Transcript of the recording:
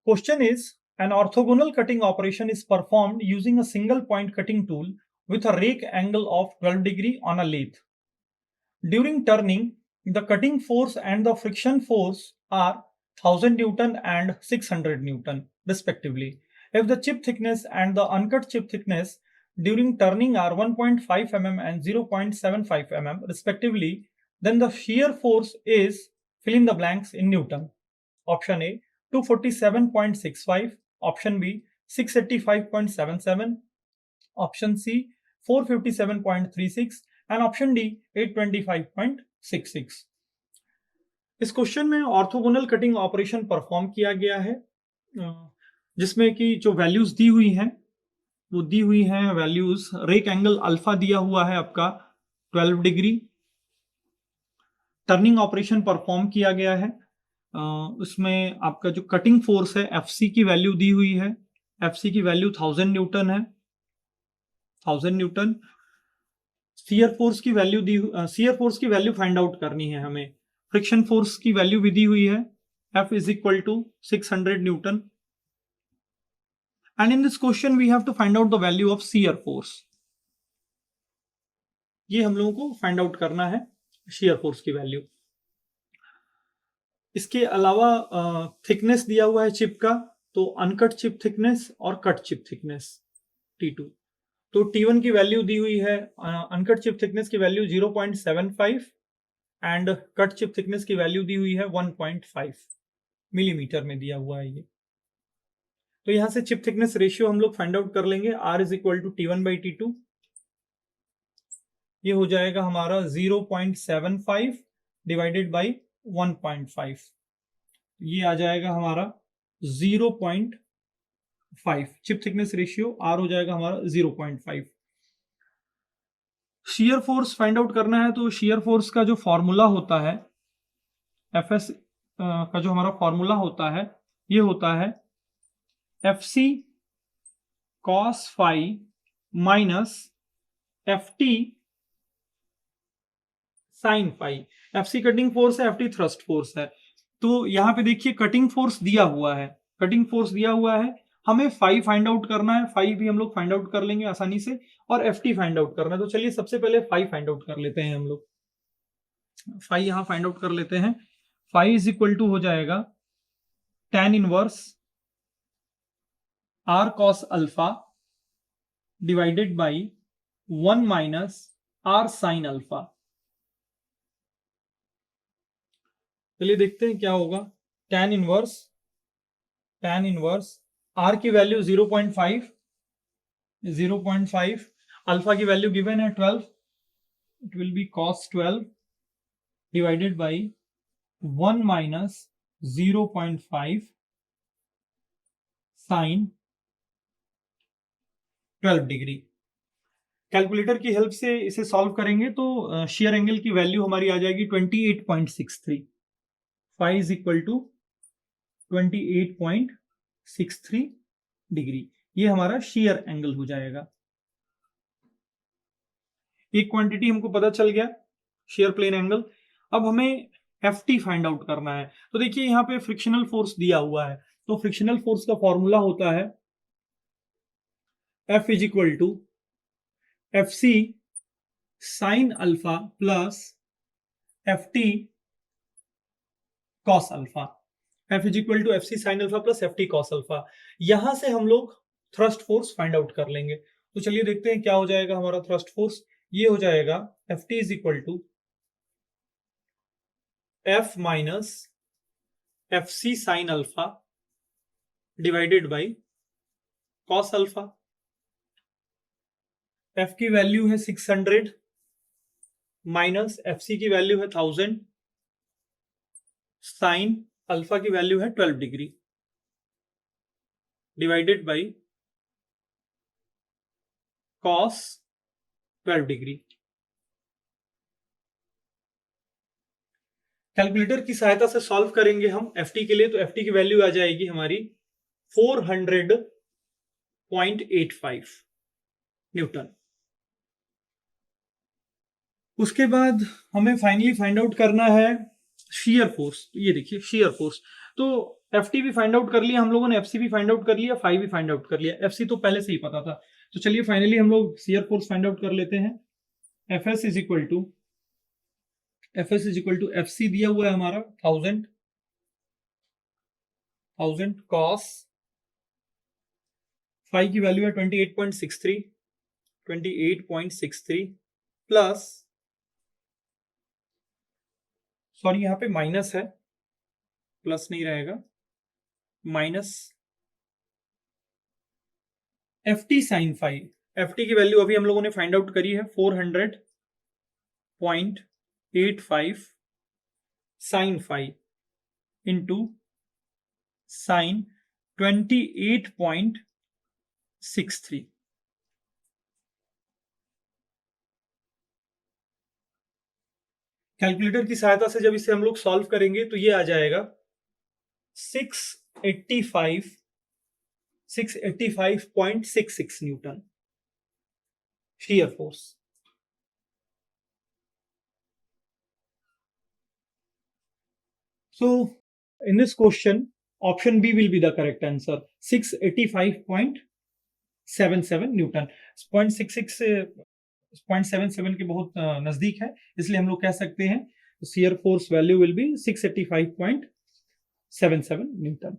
Question is, an orthogonal cutting operation is performed using a single point cutting tool with a rake angle of 12 degree on a lathe. During turning, the cutting force and the friction force are 1000 Newton and 600 Newton respectively. If the chip thickness and the uncut chip thickness during turning are 1.5 mm and 0.75 mm respectively, then the shear force is fill in the blanks in Newton. Option A 247.65, option B 685.77, option C 457.36 and option D 825.66। इस question में orthogonal cutting operation perform किया गया है जिसमें कि जो values दी हुई हैं वो दी हुई हैं वैल्यूज। रेक एंगल अल्फा दिया हुआ है आपका 12 डिग्री। टर्निंग ऑपरेशन परफॉर्म किया गया है। उसमें आपका जो कटिंग फोर्स है एफसी की वैल्यू दी हुई है। एफसी की वैल्यू 1000 न्यूटन है, 1000 न्यूटन। शियर फोर्स की वैल्यू फाइंड आउट करनी है हमें। फ्रिक्शन फोर्स की वैल्यू भी दी हुई है, F is equal to 600 newton. And in this question we have to find out the value of shear force. ये हम लोगों को फाइंड आउट करना है शियर फोर्स की वैल्यू। इसके अलावा थिकनेस दिया हुआ है चिप का, तो अनकट चिप थिकनेस और कट चिप थिकनेस T2। तो T1 की वैल्यू दी हुई है, अनकट चिप थिकनेस की value 0.75 and cut chip thickness की वैल्यू दी हुई है 1.5 मिलीमीटर में दिया हुआ है ये। तो यहां से चिप थिकनेस रेशियो हम लोग फाइंड आउट कर लेंगे। R is equal to T1/T2। ये हो जाएगा हमारा 0.75 डिवाइडेड बाई 1.5। ये आ जाएगा हमारा 0.5। चिप थिकनेस रेशियो R हो जाएगा हमारा 0.5। शियर फोर्स फाइंड आउट करना है, तो शियर फोर्स का जो फॉर्मूला होता है एफएस का जो हमारा फॉर्मूला होता है ये होता है FC cos phi minus FT sine phi. FC cutting force है, FT थ्रस्ट फोर्स है। तो यहां पे देखिए कटिंग फोर्स दिया हुआ है, कटिंग फोर्स दिया हुआ है, हमें फाई फाइंड आउट करना है। फाई भी हम लोग फाइंड आउट कर लेंगे आसानी से, और FT फाइंड आउट करना है। तो चलिए सबसे पहले फाई फाइंड आउट कर लेते हैं हम लोग। फाई यहां फाइंड आउट कर लेते हैं। फाई इज इक्वल टू हो जाएगा tan inverse R cos alpha divided by 1 minus R sin alpha. चलिए देखते हैं क्या होगा। tan इनवर्स R की वैल्यू 0.5, अल्फा की वैल्यू गिवन है 12, it will be cos 12 divided by 1 minus 0.5 sine 12 degree. Calculator की हेल्प से इसे सॉल्व करेंगे तो शियर एंगल की वैल्यू हमारी आ जाएगी 28.63। Phi is equal to 28.63 degree. ये हमारा शियर एंगल हो जाएगा। एक क्वांटिटी हमको पता चल गया, शियर प्लेन एंगल। अब हमें FT फाइंड आउट करना है। तो देखिए यहां पे फ्रिक्शनल फोर्स दिया हुआ है, तो फ्रिक्शनल फोर्स का फॉर्मूला होता है F is equal to FC sine alpha plus FT cos alpha. F is equal to FC sine alpha plus FT cos alpha. यहां से हम लोग थ्रस्ट फोर्स फाइंड आउट कर लेंगे। तो चलिए देखते हैं क्या हो जाएगा हमारा थ्रस्ट फोर्स। ये हो जाएगा FT is equal to F minus FC sine alpha divided by cos alpha. F की वैल्यू है 600 माइनस FC की वैल्यू है 1000, साइन अल्फा की वैल्यू है 12 degree divided by cos 12 degree. Calculator की सहायता से सॉल्व करेंगे हम FT के लिए। तो FT की वैल्यू आ जाएगी हमारी 400.85 न्यूटन। उसके बाद हमें फाइनली फाइंड आउट करना है शियर फोर्स। ये देखिए शियर फोर्स। तो एफटी भी फाइंड आउट कर लिया हम लोगों ने, एफसी भी फाइंड आउट कर लिया, फाई भी फाइंड आउट कर लिया, एफसी तो पहले से ही पता था। तो चलिए फाइनली हम लोग शियर फोर्स फाइंड आउट कर लेते हैं। FS is equal to FC दिया हुआ है हमारा 1000 कॉस, फाई की वैल्यू है 28.63 प्लस, सॉरी यहां पे माइनस है, प्लस नहीं रहेगा, minus F T sine phi. F T की वैल्यू अभी हम लोगों ने फाइंड आउट करी है 400.85 sine phi into sine 28.63। Calculator की सहायता से जब इसे हम लोग सॉल्व करेंगे तो ये आ जाएगा 685.66 Newton shear force. So in this question option B will be the correct answer, 685.77 Newton. 0.66 के बहुत नजदीक है, इसलिए हम लोग कह सकते हैं shear force value will be 685.77 Newton.